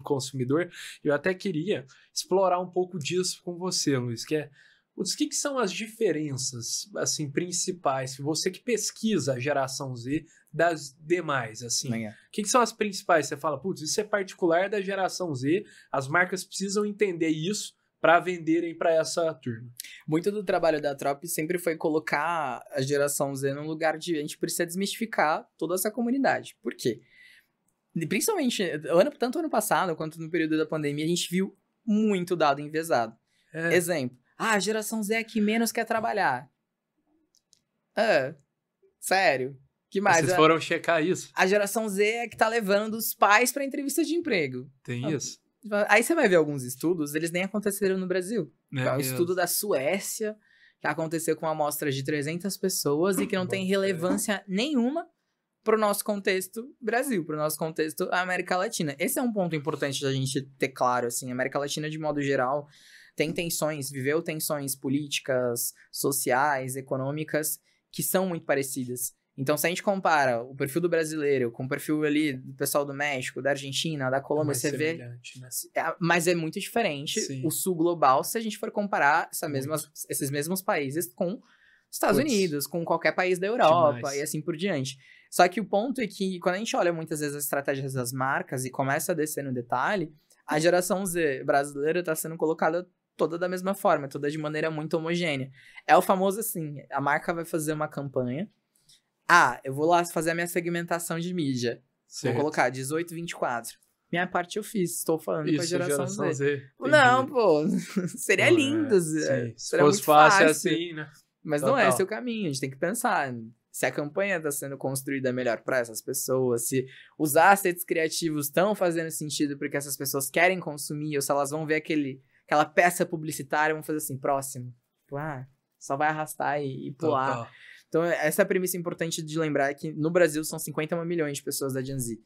consumidor. Eu até queria explorar um pouco disso com você, Luiz, que é o que são as diferenças, assim, principais, você que pesquisa a geração Z das demais, assim, o que são as principais? Você fala, putz, isso é particular da geração Z, as marcas precisam entender isso para venderem para essa turma. Muito do trabalho da Trop sempre foi colocar a geração Z num lugar de a gente precisa desmistificar toda essa comunidade. Por quê? Principalmente, tanto ano passado quanto no período da pandemia, a gente viu muito dado enviesado. Exemplo. A geração Z é que menos quer trabalhar. Sério? Que mais? Vocês foram checar isso? A geração Z é que tá levando os pais pra entrevista de emprego. Tem isso? Aí você vai ver alguns estudos, eles nem aconteceram no Brasil. É um estudo da Suécia, que aconteceu com uma amostra de 300 pessoas e que não tem relevância nenhuma pro nosso contexto Brasil, pro nosso contexto América Latina. Esse é um ponto importante da gente ter claro, assim. A América Latina, de modo geral, viveu tensões políticas, sociais, econômicas, que são muito parecidas. Então, se a gente compara o perfil do brasileiro com o perfil ali do pessoal do México, da Argentina, da Colômbia, você vê... Né? Mas é muito diferente. Sim. O sul global, se a gente for comparar esses mesmos países com Estados Unidos, com qualquer país da Europa e assim por diante. Só que o ponto é que, quando a gente olha muitas vezes as estratégias das marcas e começa a descer no detalhe, a geração Z brasileira está sendo colocada toda da mesma forma, toda de maneira muito homogênea. É o famoso assim, a marca vai fazer uma campanha, eu vou lá fazer a minha segmentação de mídia, vou colocar 18, 24. Minha parte eu fiz, estou falando com a geração Z. Não, pô, seria lindo, se seria fosse muito fácil assim, né? Mas não é esse o caminho, a gente tem que pensar se a campanha está sendo construída melhor para essas pessoas, se os assets criativos estão fazendo sentido porque essas pessoas querem consumir, ou se elas vão ver aquela peça publicitária e vão fazer assim, próximo. Só vai arrastar e pular. Total. Então, essa é a premissa importante de lembrar que no Brasil são 51 milhões de pessoas da Gen Z.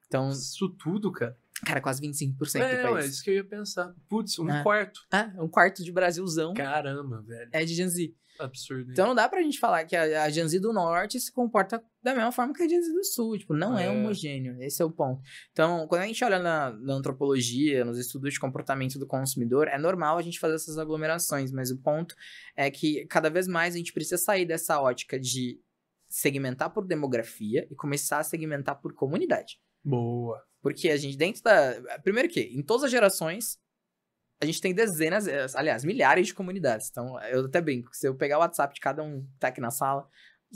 Então, isso tudo, cara? Cara, quase 25% do país. É isso que eu ia pensar. Putz, um quarto. Um quarto de Brasilzão. Caramba, velho. É de Gen Z. Absurdo. Hein? Então não dá pra gente falar que a Gen Z do Norte se comporta da mesma forma que a Gen Z do Sul. Tipo, não é homogêneo. Esse é o ponto. Então, quando a gente olha na antropologia, nos estudos de comportamento do consumidor, é normal a gente fazer essas aglomerações, mas o ponto é que cada vez mais a gente precisa sair dessa ótica de segmentar por demografia e começar a segmentar por comunidade. Boa. Porque a gente dentro da... Primeiro que, em todas as gerações, a gente tem dezenas, aliás, milhares de comunidades. Então, eu até brinco, se eu pegar o WhatsApp de cada um que tá aqui na sala,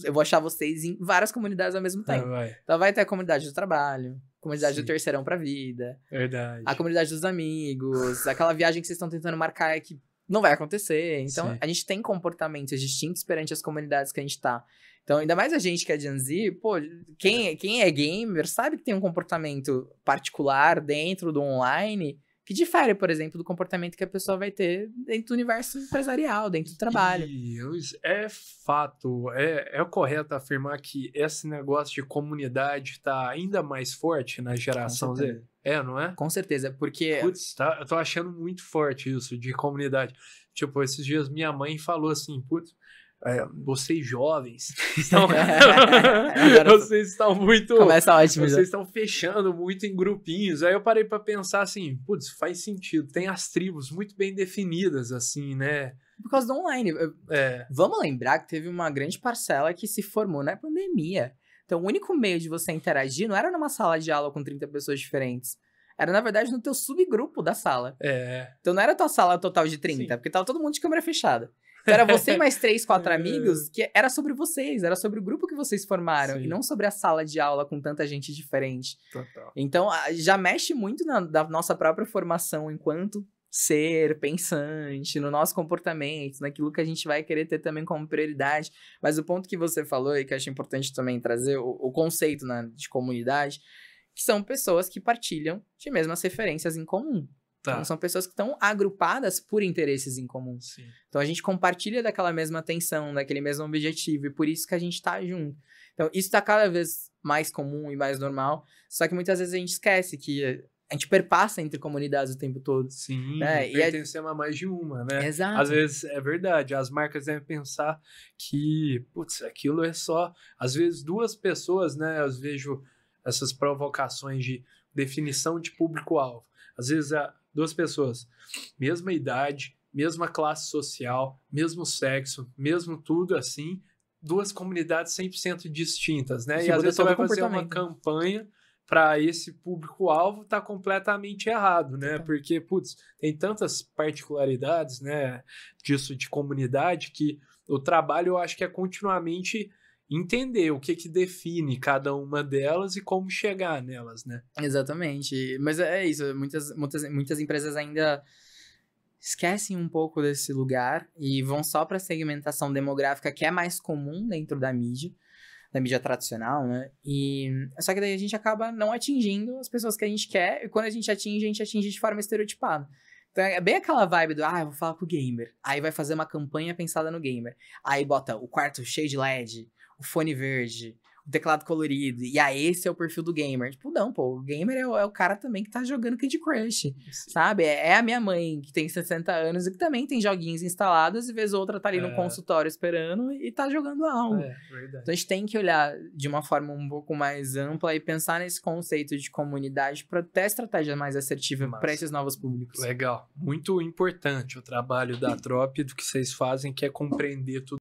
eu vou achar vocês em várias comunidades ao mesmo tempo. Então, vai ter a comunidade do trabalho, comunidade do terceirão pra vida. Verdade. A comunidade dos amigos, aquela viagem que vocês estão tentando marcar que não vai acontecer. Então, a gente tem comportamentos distintos perante as comunidades que a gente tá. Então, ainda mais a gente que é Gen Z, pô, quem é gamer sabe que tem um comportamento particular dentro do online que difere, por exemplo, do comportamento que a pessoa vai ter dentro do universo empresarial, dentro do trabalho. É fato, é correto afirmar que esse negócio de comunidade está ainda mais forte na geração Z? Não é? Com certeza, porque... Putz, eu tô achando muito forte isso de comunidade. Tipo, esses dias minha mãe falou assim, putz, vocês jovens vocês estão muito... Começa ótimo. Vocês estão fechando muito em grupinhos. Aí eu parei pra pensar assim, putz, faz sentido. Tem as tribos muito bem definidas, assim, né? Por causa do online. Vamos lembrar que teve uma grande parcela que se formou na pandemia. Então, o único meio de você interagir não era numa sala de aula com 30 pessoas diferentes. Era, na verdade, no teu subgrupo da sala. Então, não era a tua sala total de 30, porque tava todo mundo de câmera fechada. Então, era você e mais 3, 4 amigos, que era sobre vocês, era sobre o grupo que vocês formaram, e não sobre a sala de aula com tanta gente diferente. Total. Então, já mexe muito da nossa própria formação enquanto ser pensante, no nosso comportamento, naquilo que a gente vai querer ter também como prioridade. Mas o ponto que você falou, e que eu acho importante também trazer, o conceito, né, de comunidade, que são pessoas que partilham de mesmas referências em comum. Então, são pessoas que estão agrupadas por interesses em comum. Sim. Então, a gente compartilha daquela mesma atenção, daquele mesmo objetivo, e por isso que a gente tá junto. Então, isso tá cada vez mais comum e mais normal, só que muitas vezes a gente esquece que a gente perpassa entre comunidades o tempo todo. Sim, né? pertencemos a mais de uma, né? Exato. Às vezes, é verdade, as marcas devem pensar que, putz, aquilo é só... Às vezes, 2 pessoas, né? Eu vejo essas provocações de definição de público-alvo. Às vezes, duas pessoas, mesma idade, mesma classe social, mesmo sexo, mesmo tudo assim, duas comunidades 100% distintas, né? E às vezes você vai fazer uma campanha para esse público-alvo, tá completamente errado, né? Porque, putz, tem tantas particularidades, né, disso de comunidade, que o trabalho eu acho que é continuamente entender o que define cada uma delas e como chegar nelas, né? Exatamente. Mas é isso, muitas empresas ainda esquecem um pouco desse lugar e vão só para a segmentação demográfica que é mais comum dentro da mídia tradicional, né? Só que daí a gente acaba não atingindo as pessoas que a gente quer, e quando a gente atinge de forma estereotipada. Então é bem aquela vibe do, eu vou falar com o gamer. Aí vai fazer uma campanha pensada no gamer. Aí bota o quarto cheio de LED, o fone verde, o teclado colorido, e esse é o perfil do gamer. Tipo, não, pô, o gamer é o cara também que tá jogando Candy Crush, sabe? É a minha mãe, que tem 60 anos e que também tem joguinhos instalados, e vez ou outra tá ali no consultório esperando e tá jogando algo. Verdade. Então a gente tem que olhar de uma forma um pouco mais ampla e pensar nesse conceito de comunidade para ter estratégia mais assertiva para esses novos públicos. Legal. Muito importante o trabalho da Trop, do que vocês fazem, que é compreender tudo